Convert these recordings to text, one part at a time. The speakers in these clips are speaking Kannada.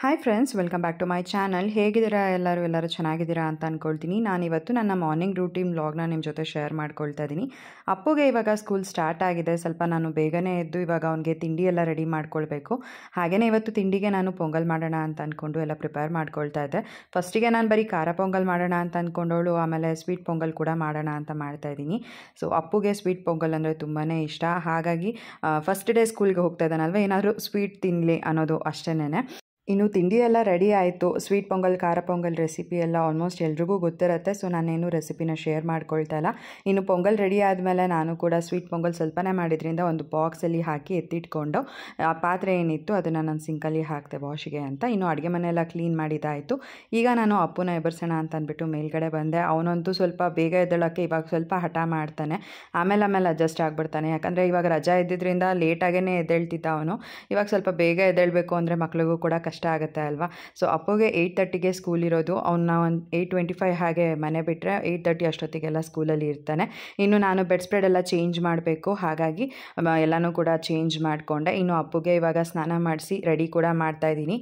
Hi friends, welcome back to my channel. ಹೇಗಿದ್ದೀರಾ ಎಲ್ಲರೂ ಚೆನ್ನಾಗಿದ್ದೀರಾ ಅಂತ ಅಂದ್ಕೊಳ್ತೀನಿ. ನಾನಿವತ್ತು ನನ್ನ ಮಾರ್ನಿಂಗ್ ರೂಟೀನ್ ವ್ಲಾಗ್ನ ನಿಮ್ಮ ಜೊತೆ ಶೇರ್ ಮಾಡ್ಕೊಳ್ತಾ ಇದ್ದೀನಿ. ಅಪ್ಪುಗೆ ಇವಾಗ ಸ್ಕೂಲ್ ಸ್ಟಾರ್ಟ್ ಆಗಿದೆ. ಸ್ವಲ್ಪ ನಾನು ಬೇಗನೆ ಎದ್ದು ಇವಾಗ ಅವನಿಗೆ ತಿಂಡಿ ಎಲ್ಲ ರೆಡಿ ಮಾಡ್ಕೊಳ್ಬೇಕು. ಹಾಗೆಯೇ ಇವತ್ತು ತಿಂಡಿಗೆ ನಾನು ಪೊಂಗಲ್ ಮಾಡೋಣ ಅಂತ ಅಂದ್ಕೊಂಡು ಎಲ್ಲ ಪ್ರಿಪೇರ್ ಮಾಡ್ಕೊಳ್ತಾ ಇದ್ದೆ. ಫಸ್ಟಿಗೆ ನಾನು ಬರೀ ಖಾರ ಪೊಂಗಲ್ ಮಾಡೋಣ ಅಂತ ಅಂದ್ಕೊಂಡವಳು, ಆಮೇಲೆ ಸ್ವೀಟ್ ಪೊಂಗಲ್ ಕೂಡ ಮಾಡೋಣ ಅಂತ ಮಾಡ್ತಾ ಇದ್ದೀನಿ. ಸೊ ಅಪ್ಪುಗೆ ಸ್ವೀಟ್ ಪೊಂಗಲ್ ಅಂದರೆ ತುಂಬಾ ಇಷ್ಟ. ಹಾಗಾಗಿ ಫಸ್ಟ್ ಡೇ ಸ್ಕೂಲ್ಗೆ ಹೋಗ್ತಾ ಇದ್ದಾನಲ್ವ, ಏನಾದರೂ ಸ್ವೀಟ್ ತಿನ್ನಲಿ ಅನ್ನೋದು ಅಷ್ಟೇನೆ. ಇನ್ನು ತಿಂಡಿ ಎಲ್ಲ ರೆಡಿ ಆಯಿತು. ಸ್ವೀಟ್ ಪೊಂಗಲ್, ಖಾರ ಪೊಂಗಲ್ ರೆಸಿಪಿ ಎಲ್ಲ ಆಲ್ಮೋಸ್ಟ್ ಎಲ್ರಿಗೂ ಗೊತ್ತಿರುತ್ತೆ. ಸೊ ನಾನೇನು ರೆಸಿಪಿನ ಶೇರ್ ಮಾಡ್ಕೊಳ್ತಾ ಇಲ್ಲ. ಇನ್ನು ಪೊಂಗಲ್ ರೆಡಿ ಆದಮೇಲೆ ನಾನು ಕೂಡ ಸ್ವೀಟ್ ಪೊಂಗಲ್ ಸ್ವಲ್ಪನೇ ಮಾಡಿದ್ರಿಂದ ಒಂದು ಬಾಕ್ಸಲ್ಲಿ ಹಾಕಿ ಎತ್ತಿಟ್ಕೊಂಡು ಆ ಪಾತ್ರೆ ಏನಿತ್ತು ಅದನ್ನು ನಾನು ಸಿಂಕಲ್ಲಿ ಹಾಕಿದೆ ವಾಶಿಗೆ ಅಂತ. ಇನ್ನು ಅಡುಗೆ ಮನೆಯೆಲ್ಲ ಕ್ಲೀನ್ ಮಾಡಿದ್ದಾಯಿತು. ಈಗ ನಾನು ಅಪ್ಪುನ ಎಬ್ಬರ್ಸೋಣ ಅಂತ ಅಂದ್ಬಿಟ್ಟು ಮೇಲ್ಗಡೆ ಬಂದೆ. ಅವನಂತೂ ಸ್ವಲ್ಪ ಬೇಗ ಎದ್ದೇಳೋಕ್ಕೆ ಇವಾಗ ಸ್ವಲ್ಪ ಹಠ ಮಾಡ್ತಾನೆ. ಆಮೇಲೆ ಅಡ್ಜಸ್ಟ್ ಆಗಿಬಿಡ್ತಾನೆ. ಯಾಕಂದರೆ ಇವಾಗ ರಜಾ ಇದ್ದಿದ್ದರಿಂದ ಲೇಟಾಗೇ ಎದ್ದೇಳ್ತಿದ್ದ ಅವನು. ಇವಾಗ ಸ್ವಲ್ಪ ಬೇಗ ಎದ್ದೇಳಬೇಕು ಅಂದರೆ ಮಕ್ಳಿಗೂ ಕೂಡ ಕಷ್ಟ ಆಗುತ್ತೆ ಅಲ್ವಾ. ಸೊ ಅಪ್ಪುಗೆ 8:30ಗೆ ಸ್ಕೂಲ್ ಇರೋದು. ಅವನ್ನ ಒಂದು 8:25 ಹಾಗೆ ಮನೆ ಬಿಟ್ಟರೆ 8:30 ಅಷ್ಟೊತ್ತಿಗೆಲ್ಲ ಸ್ಕೂಲಲ್ಲಿ ಇರ್ತಾನೆ. ಇನ್ನು ನಾನು ಬೆಡ್ ಸ್ಪ್ರೆಡ್ ಎಲ್ಲ ಚೇಂಜ್ ಮಾಡಬೇಕು. ಹಾಗಾಗಿ ಎಲ್ಲನೂ ಕೂಡ ಚೇಂಜ್ ಮಾಡಿಕೊಂಡೆ. ಇನ್ನು ಅಪ್ಪುಗೆ ಇವಾಗ ಸ್ನಾನ ಮಾಡಿಸಿ ರೆಡಿ ಕೂಡ ಮಾಡ್ತಾಯಿದ್ದೀನಿ.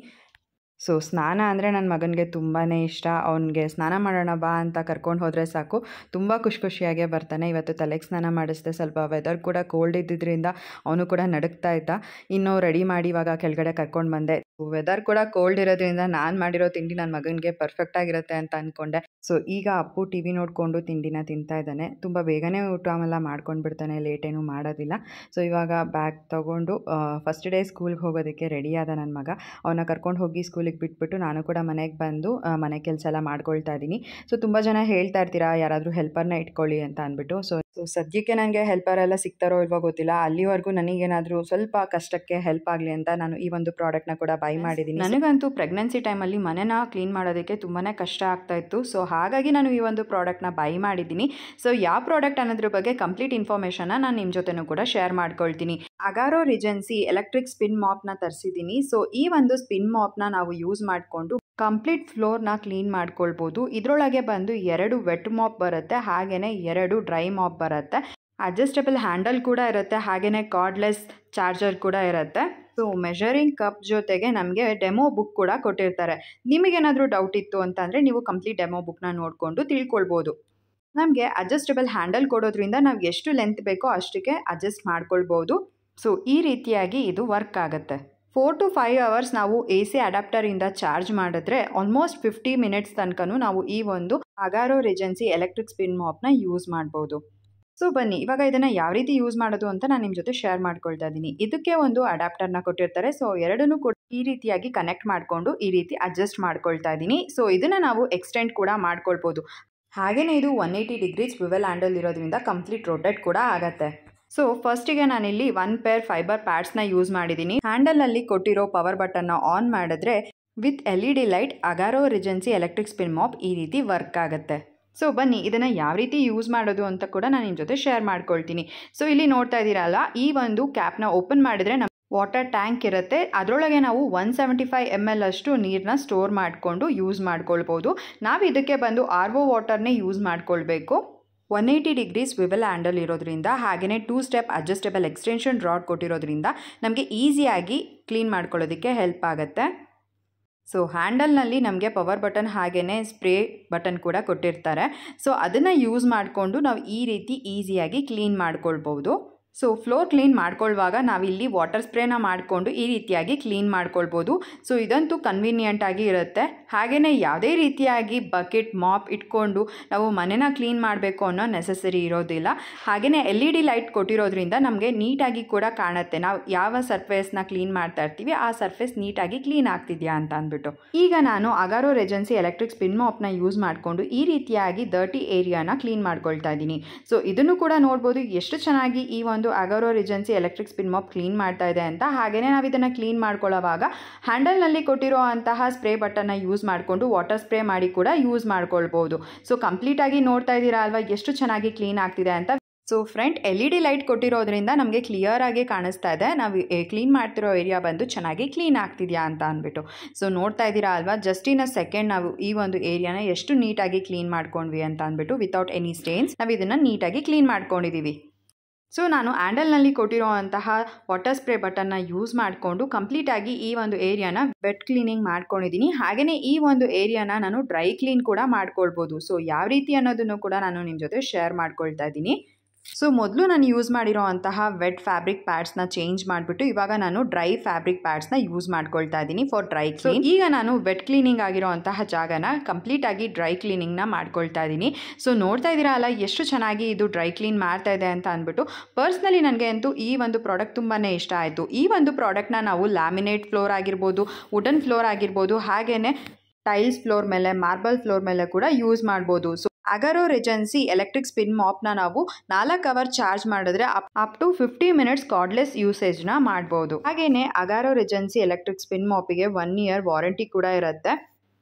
ಸೊ ಸ್ನಾನ ಅಂದರೆ ನನ್ನ ಮಗನಿಗೆ ತುಂಬಾ ಇಷ್ಟ. ಅವನಿಗೆ ಸ್ನಾನ ಮಾಡೋಣ ಬಾ ಅಂತ ಕರ್ಕೊಂಡು ಹೋದರೆ ಸಾಕು, ತುಂಬ ಖುಷಿಯಾಗೇ ಬರ್ತಾನೆ. ಇವತ್ತು ತಲೆಗೆ ಸ್ನಾನ ಮಾಡಿಸಿದೆ. ಸ್ವಲ್ಪ ವೆದರ್ ಕೂಡ ಕೋಲ್ಡ್ ಇದ್ದಿದ್ದರಿಂದ ಅವನು ಕೂಡ ನಡುಕ್ತಾ ಇದ್ದ. ಇನ್ನು ರೆಡಿ ಮಾಡಿ ಇವಾಗ ಕೆಳಗಡೆ ಕರ್ಕೊಂಡು ಬಂದೆ. ವೆದರ್ ಕೂಡ ಕೋಲ್ಡ್ ಇರೋದ್ರಿಂದ ನಾನು ಮಾಡಿರೋ ತಿಂಡಿ ನನ್ನ ಮಗನಿಗೆ ಪರ್ಫೆಕ್ಟಾಗಿರುತ್ತೆ ಅಂತ ಅಂದ್ಕೊಂಡೆ. ಸೊ ಈಗ ಅಪ್ಪು ಟಿ ವಿ ನೋಡಿಕೊಂಡು ತಿಂಡಿನ ತಿಂತಾ ಇದ್ದಾನೆ. ತುಂಬ ಬೇಗನೆ ಊಟ ಎಲ್ಲ ಮಾಡ್ಕೊಂಡು ಬಿಡ್ತಾನೆ, ಲೇಟೇನೂ ಮಾಡೋದಿಲ್ಲ. ಸೊ ಇವಾಗ ಬ್ಯಾಗ್ ತೊಗೊಂಡು ಫಸ್ಟ್ ಡೇ ಸ್ಕೂಲ್ಗೆ ಹೋಗೋದಕ್ಕೆ ರೆಡಿ ಆದ ನನ್ನ ಮಗ. ಅವನ್ನ ಕರ್ಕೊಂಡು ಹೋಗಿ ಸ್ಕೂಲಿಗೆ ಬಿಟ್ಬಿಟ್ಟು ನಾನು ಕೂಡ ಮನೆಗೆ ಬಂದು ಮನೆ ಕೆಲಸ ಎಲ್ಲ ಮಾಡ್ಕೊಳ್ತಾ ಇದ್ದೀನಿ. ಸೊ ತುಂಬ ಜನ ಹೇಳ್ತಾ ಇರ್ತೀರಾ ಯಾರಾದರೂ ಹೆಲ್ಪರ್ನ ಇಟ್ಕೊಳ್ಳಿ ಅಂತ ಅಂದ್ಬಿಟ್ಟು. ಸೊ ಸದ್ಯಕ್ಕೆ ನನಗೆ ಹೆಲ್ಪರ್ ಎಲ್ಲ ಸಿಗ್ತಾರೋ ಇಲ್ವೋ ಗೊತ್ತಿಲ್ಲ. ಅಲ್ಲಿವರೆಗೂ ನನಗೇನಾದರೂ ಸ್ವಲ್ಪ ಕಷ್ಟಕ್ಕೆ ಹೆಲ್ಪ್ ಆಗಲಿ ಅಂತ ನಾನು ಈ ಒಂದು ಪ್ರಾಡಕ್ಟ್ನ ಕೂಡ ಬೈ ಮಾಡಿದ್ದೀನಿ. ನನಗಂತೂ ಪ್ರೆಗ್ನೆನ್ಸಿ ಟೈಮಲ್ಲಿ ಮನೆನ ಕ್ಲೀನ್ ಮಾಡೋದಕ್ಕೆ ತುಂಬಾ ಕಷ್ಟ ಆಗ್ತಾ ಇತ್ತು. ಸೊ ಹಾಗಾಗಿ ನಾನು ಈ ಒಂದು ಪ್ರಾಡಕ್ಟ್ನ ಬೈ ಮಾಡಿದ್ದೀನಿ. ಸೊ ಯಾವ ಪ್ರಾಡಕ್ಟ್ ಅನ್ನೋದ್ರ ಬಗ್ಗೆ ಕಂಪ್ಲೀಟ್ ಇನ್ಫಾರ್ಮೇಷನ್ನ ನಾನು ನಿಮ್ಮ ಜೊತೆನೂ ಕೂಡ ಶೇರ್ ಮಾಡ್ಕೊಳ್ತೀನಿ. ಅಗಾರೋ ರಿಜೆನ್ಸಿ ಎಲೆಕ್ಟ್ರಿಕ್ ಸ್ಪಿನ್ ಮಾಪ್ನ ತರಿಸಿದ್ದೀನಿ. ಸೊ ಈ ಒಂದು ಸ್ಪಿನ್ ಮಾಪ್ನ ನಾವು ಯೂಸ್ ಮಾಡಿಕೊಂಡು ಕಂಪ್ಲೀಟ್ ಫ್ಲೋರ್ನ ಕ್ಲೀನ್ ಮಾಡ್ಕೊಳ್ಬೋದು. ಇದರೊಳಗೆ ಬಂದು 2 ವೆಟ್ ಮಾಪ್ ಬರುತ್ತೆ, ಹಾಗೆಯೇ 2 ಡ್ರೈ ಮಾಪ್ ಬರುತ್ತೆ. ಅಡ್ಜಸ್ಟಬಲ್ ಹ್ಯಾಂಡಲ್ ಕೂಡ ಇರುತ್ತೆ, ಹಾಗೆಯೇ ಕಾರ್ಡ್ಲೆಸ್ ಚಾರ್ಜರ್ ಕೂಡ ಇರುತ್ತೆ. ಸೊ ಮೆಷರಿಂಗ್ ಕಪ್ ಜೊತೆಗೆ ನಮಗೆ ಡೆಮೋ ಬುಕ್ ಕೂಡ ಕೊಟ್ಟಿರ್ತಾರೆ. ನಿಮಗೇನಾದರೂ ಡೌಟ್ ಇತ್ತು ಅಂತಂದರೆ ನೀವು ಕಂಪ್ಲೀಟ್ ಡೆಮೋ ಬುಕ್ನ ನೋಡಿಕೊಂಡು ತಿಳ್ಕೊಳ್ಬೋದು. ನಮಗೆ ಅಡ್ಜಸ್ಟಬಲ್ ಹ್ಯಾಂಡಲ್ ಕೊಡೋದ್ರಿಂದ ನಾವು ಎಷ್ಟು ಲೆಂತ್ ಬೇಕೋ ಅಷ್ಟಕ್ಕೆ ಅಡ್ಜಸ್ಟ್ ಮಾಡ್ಕೊಳ್ಬೋದು. ಸೊ ಈ ರೀತಿಯಾಗಿ ಇದು ವರ್ಕ್ ಆಗುತ್ತೆ. 4 to 5 hours ನಾವು AC ಅಡಾಪ್ಟರಿಂದ ಚಾರ್ಜ್ ಮಾಡಿದ್ರೆ ಆಲ್ಮೋಸ್ಟ್ 50 ಮಿನಿಟ್ಸ್ ತನಕನೂ ನಾವು ಈ ಒಂದು Agaro regency electric spin ಮಾಪ್ನ use ಮಾಡ್ಬೋದು. ಸೊ ಬನ್ನಿ ಇವಾಗ ಇದನ್ನು ಯಾವ ರೀತಿ ಯೂಸ್ ಮಾಡೋದು ಅಂತ ನಾನು ನಿಮ್ಮ ಜೊತೆ ಶೇರ್ ಮಾಡ್ಕೊಳ್ತಾ ಇದ್ದೀನಿ. ಇದಕ್ಕೆ ಒಂದು ಅಡಾಪ್ಟರ್ನ ಕೊಟ್ಟಿರ್ತಾರೆ. ಸೊ ಎರಡನ್ನೂ ಕೂಡ ಈ ರೀತಿಯಾಗಿ ಕನೆಕ್ಟ್ ಮಾಡಿಕೊಂಡು ಈ ರೀತಿ ಅಡ್ಜಸ್ಟ್ ಮಾಡ್ಕೊಳ್ತಾ ಇದ್ದೀನಿ. ಸೊ ಇದನ್ನು ನಾವು ಎಕ್ಸ್ಟೆಂಡ್ ಕೂಡ ಮಾಡ್ಕೊಳ್ಬೋದು. ಹಾಗೆಯೇ ಇದು 180 ಡಿಗ್ರೀಸ್ ವಿವೆಲ್ ಹ್ಯಾಂಡಲ್ ಇರೋದ್ರಿಂದ ಕಂಪ್ಲೀಟ್ ರೊಟೇಟ್ ಕೂಡ ಆಗುತ್ತೆ. ಸೊ ಫಸ್ಟಿಗೆ ನಾನಿಲ್ಲಿ 1 ಪೇರ್ ಫೈಬರ್ ಪ್ಯಾಡ್ಸ್ನ ಯೂಸ್ ಮಾಡಿದ್ದೀನಿ. ಹ್ಯಾಂಡಲಲ್ಲಿ ಕೊಟ್ಟಿರೋ ಪವರ್ ಬಟನ್ನ ಆನ್ ಮಾಡಿದ್ರೆ with LED light Agaro regency electric spin mop ಈ ರೀತಿ ವರ್ಕ್ ಆಗುತ್ತೆ. ಸೊ ಬನ್ನಿ ಇದನ್ನು ಯಾವ ರೀತಿ ಯೂಸ್ ಮಾಡೋದು ಅಂತ ಕೂಡ ನಾನು ನಿಮ್ಮ ಜೊತೆ ಶೇರ್ ಮಾಡ್ಕೊಳ್ತೀನಿ. ಸೊ ಇಲ್ಲಿ ನೋಡ್ತಾ ಇದ್ದೀರಲ್ಲ, ಈ ಒಂದು ಕ್ಯಾಪ್ನ ಓಪನ್ ಮಾಡಿದ್ರೆ ನಮ್ಮ ವಾಟರ್ ಟ್ಯಾಂಕ್ ಇರುತ್ತೆ. ಅದರೊಳಗೆ ನಾವು 175 ml ಅಷ್ಟು ನೀರನ್ನ ಸ್ಟೋರ್ ಮಾಡಿಕೊಂಡು ಯೂಸ್ ಮಾಡ್ಕೊಳ್ಬೋದು. ನಾವು ಇದಕ್ಕೆ ಬಂದು RO ವಾಟರ್ನೇ ಯೂಸ್ ಮಾಡ್ಕೊಳ್ಬೇಕು. 180 ಡಿಗ್ರೀಸ್ ವಿವೆಲ್ ಹ್ಯಾಂಡಲ್ ಇರೋದ್ರಿಂದ, ಹಾಗೆಯೇ 2 ಸ್ಟೆಪ್ ಅಡ್ಜಸ್ಟಬಲ್ ಎಕ್ಸ್ಟೆನ್ಷನ್ ರಾಡ್ ಕೊಟ್ಟಿರೋದ್ರಿಂದ ನಮಗೆ ಈಸಿಯಾಗಿ ಕ್ಲೀನ್ ಮಾಡ್ಕೊಳ್ಳೋದಕ್ಕೆ ಹೆಲ್ಪ್ ಆಗುತ್ತೆ. ಸೊ ಹ್ಯಾಂಡಲ್ನಲ್ಲಿ ನಮಗೆ ಪವರ್ ಬಟನ್ ಹಾಗೆಯೇ ಸ್ಪ್ರೇ ಬಟನ್ ಕೂಡ ಕೊಟ್ಟಿರ್ತಾರೆ. ಸೊ ಅದನ್ನು ಯೂಸ್ ಮಾಡಿಕೊಂಡು ನಾವು ಈ ರೀತಿ ಈಸಿಯಾಗಿ ಕ್ಲೀನ್ ಮಾಡ್ಕೊಳ್ಬೋದು. ಸೊ ಫ್ಲೋರ್ ಕ್ಲೀನ್ ಮಾಡ್ಕೊಳ್ಳುವಾಗ ನಾವಿಲ್ಲಿ ವಾಟರ್ ಸ್ಪ್ರೇನ ಮಾಡಿಕೊಂಡು ಈ ರೀತಿಯಾಗಿ ಕ್ಲೀನ್ ಮಾಡ್ಕೊಳ್ಬೋದು. ಸೊ ಇದಂತೂ ಕನ್ವೀನಿಯೆಂಟ್ ಆಗಿ ಇರುತ್ತೆ. ಹಾಗೆಯೇ ಯಾವುದೇ ರೀತಿಯಾಗಿ ಬಕೆಟ್ ಮಾಪ್ ಇಟ್ಕೊಂಡು ನಾವು ಮನೆನ ಕ್ಲೀನ್ ಮಾಡಬೇಕು ಅನ್ನೋ ನೆಸೆಸರಿ ಇರೋದಿಲ್ಲ. ಹಾಗೆಯೇ LED ಲೈಟ್ ಕೊಟ್ಟಿರೋದ್ರಿಂದ ನಮಗೆ ನೀಟಾಗಿ ಕೂಡ ಕಾಣುತ್ತೆ. ನಾವು ಯಾವ ಸರ್ಫೇಸ್ನ ಕ್ಲೀನ್ ಮಾಡ್ತಾ ಇರ್ತೀವಿ ಆ ಸರ್ಫೇಸ್ ನೀಟಾಗಿ ಕ್ಲೀನ್ ಆಗ್ತಿದೆಯಾ ಅಂತ ಅಂದ್ಬಿಟ್ಟು. ಈಗ ನಾನು Agaro regency electric spin ಮಾಪ್ನ use ಮಾಡಿಕೊಂಡು ಈ ರೀತಿಯಾಗಿ ಡರ್ಟಿ ಏರಿಯಾನ ಕ್ಲೀನ್ ಮಾಡ್ಕೊಳ್ತಾ ಇದ್ದೀನಿ. ಸೊ ಇದನ್ನು ಕೂಡ ನೋಡ್ಬೋದು ಎಷ್ಟು ಚೆನ್ನಾಗಿ ಈ ಒಂದು Agaro regency electric spin mop clean ಮಾಡ್ತಾ ಇದೆ ಅಂತ. ಹಾಗೆಯೇ ನಾವು ಇದನ್ನು ಕ್ಲೀನ್ ಮಾಡ್ಕೊಳ್ಳೋವಾಗ ಹ್ಯಾಂಡಲ್ನಲ್ಲಿ ಕೊಟ್ಟಿರೋ ಅಂತಹ ಸ್ಪ್ರೇ ಬಟನ್ನ ಯೂಸ್ ಮಾಡಿಕೊಂಡು ವಾಟರ್ ಸ್ಪ್ರೇ ಮಾಡಿ ಕೂಡ ಯೂಸ್ ಮಾಡ್ಕೊಳ್ಬೋದು. ಸೊ ಕಂಪ್ಲೀಟಾಗಿ ನೋಡ್ತಾ ಇದ್ದೀರಾ ಅಲ್ವಾ ಎಷ್ಟು ಚೆನ್ನಾಗಿ ಕ್ಲೀನ್ ಆಗ್ತಿದೆ ಅಂತ. ಸೊ ಫ್ರಂಟ್ LED ಲೈಟ್ ಕೊಟ್ಟಿರೋದ್ರಿಂದ ನಮಗೆ ಕ್ಲಿಯರ್ ಆಗಿ ಕಾಣಿಸ್ತಾ ಇದೆ ನಾವು ಕ್ಲೀನ್ ಮಾಡ್ತಿರೋ ಏರಿಯಾ ಬಂದು ಚೆನ್ನಾಗಿ ಕ್ಲೀನ್ ಆಗ್ತಿದೆಯಾ ಅಂತ ಅಂದ್ಬಿಟ್ಟು. ಸೊ ನೋಡ್ತಾ ಇದ್ದೀರಾ ಅಲ್ವಾ, ಜಸ್ಟ್ ಇನ್ ಅ ಸೆಕೆಂಡ್ ನಾವು ಈ ಒಂದು ಏರಿಯಾನ ಎಷ್ಟು ನೀಟಾಗಿ ಕ್ಲೀನ್ ಮಾಡ್ಕೊಂಡ್ವಿ ಅಂತ ಅಂದ್ಬಿಟ್ಟು ವಿತೌಟ್ ಎನಿ ಸ್ಟೇನ್ಸ್ ನಾವು ಇದನ್ನು ನೀಟಾಗಿ ಕ್ಲೀನ್ ಮಾಡ್ಕೊಂಡಿದ್ದೀವಿ. ಸೊ ನಾನು ಹ್ಯಾಂಡಲ್ನಲ್ಲಿ ಕೊಟ್ಟಿರುವಂತಹ ವಾಟರ್ ಸ್ಪ್ರೇ ಬಟನ್ನ ಯೂಸ್ ಮಾಡಿಕೊಂಡು ಕಂಪ್ಲೀಟಾಗಿ ಈ ಒಂದು ಏರಿಯಾನ ವೆಟ್ ಕ್ಲೀನಿಂಗ್ ಮಾಡ್ಕೊಂಡಿದ್ದೀನಿ. ಹಾಗೆಯೇ ಈ ಒಂದು ಏರಿಯಾನ ನಾನು ಡ್ರೈ ಕ್ಲೀನ್ ಕೂಡ ಮಾಡ್ಕೊಳ್ಬೋದು. ಸೊ ಯಾವ ರೀತಿ ಅನ್ನೋದನ್ನು ಕೂಡ ನಾನು ನಿಮ್ಮ ಜೊತೆ ಶೇರ್ ಮಾಡ್ಕೊಳ್ತಾ ಇದ್ದೀನಿ. ಸೊ ಮೊದಲು ನಾನು ಯೂಸ್ ಮಾಡಿರೋವಂತಹ ವೆಟ್ ಫ್ಯಾಬ್ರಿಕ್ ಪ್ಯಾಡ್ಸ್ನ ಚೇಂಜ್ ಮಾಡಿಬಿಟ್ಟು ಇವಾಗ ನಾನು ಡ್ರೈ ಫ್ಯಾಬ್ರಿಕ್ ಪ್ಯಾಡ್ಸ್ನ ಯೂಸ್ ಮಾಡ್ಕೊಳ್ತಾ ಇದ್ದೀನಿ ಫಾರ್ ಡ್ರೈ ಕ್ಲೀನ್. ಈಗ ನಾನು ವೆಟ್ ಕ್ಲೀನಿಂಗ್ ಆಗಿರೋವಂತಹ ಜಾಗನ ಕಂಪ್ಲೀಟಾಗಿ ಡ್ರೈ ಕ್ಲೀನಿಂಗ್ನ ಮಾಡ್ಕೊಳ್ತಾ ಇದ್ದೀನಿ. ಸೊ ನೋಡ್ತಾ ಇದ್ದೀರಾ ಅಲ್ಲ ಎಷ್ಟು ಚೆನ್ನಾಗಿ ಇದು ಡ್ರೈ ಕ್ಲೀನ್ ಮಾಡ್ತಾ ಇದೆ ಅಂತ ಅಂದ್ಬಿಟ್ಟು. ಪರ್ಸ್ನಲಿ ನನಗೆ ಅಂತೂ ಈ ಒಂದು ಪ್ರಾಡಕ್ಟ್ ತುಂಬಾ ಇಷ್ಟ ಆಯಿತು. ಈ ಒಂದು ಪ್ರಾಡಕ್ಟ್ನ ನಾವು ಲ್ಯಾಮಿನೇಟ್ ಫ್ಲೋರ್ ಆಗಿರ್ಬೋದು, ವುಡನ್ ಫ್ಲೋರ್ ಆಗಿರ್ಬೋದು, ಹಾಗೆಯೇ ಟೈಲ್ಸ್ ಫ್ಲೋರ್ ಮೇಲೆ, ಮಾರ್ಬಲ್ ಫ್ಲೋರ್ ಮೇಲೆ ಕೂಡ ಯೂಸ್ ಮಾಡ್ಬೋದು. So Agaro regency electric spin ಮಾಪ್ನ ನಾವು 4 ಅವರ್ ಚಾರ್ಜ್ ಮಾಡಿದ್ರೆ ಅಪ್ ಟು 50 ಮಿನಿಟ್ಸ್ ಕಾರ್ಡ್ಲೆಸ್ ಯೂಸೇಜ್ನ ಮಾಡ್ಬೋದು. ಹಾಗೆಯೇ ಅಗಾರೋ ರೆಜೆನ್ಸಿ ಎಲೆಕ್ಟ್ರಿಕ್ ಸ್ಪಿನ್ ಮಾಪಿಗೆ 1 ಇಯರ್ ವಾರಂಟಿ ಕೂಡ ಇರುತ್ತೆ.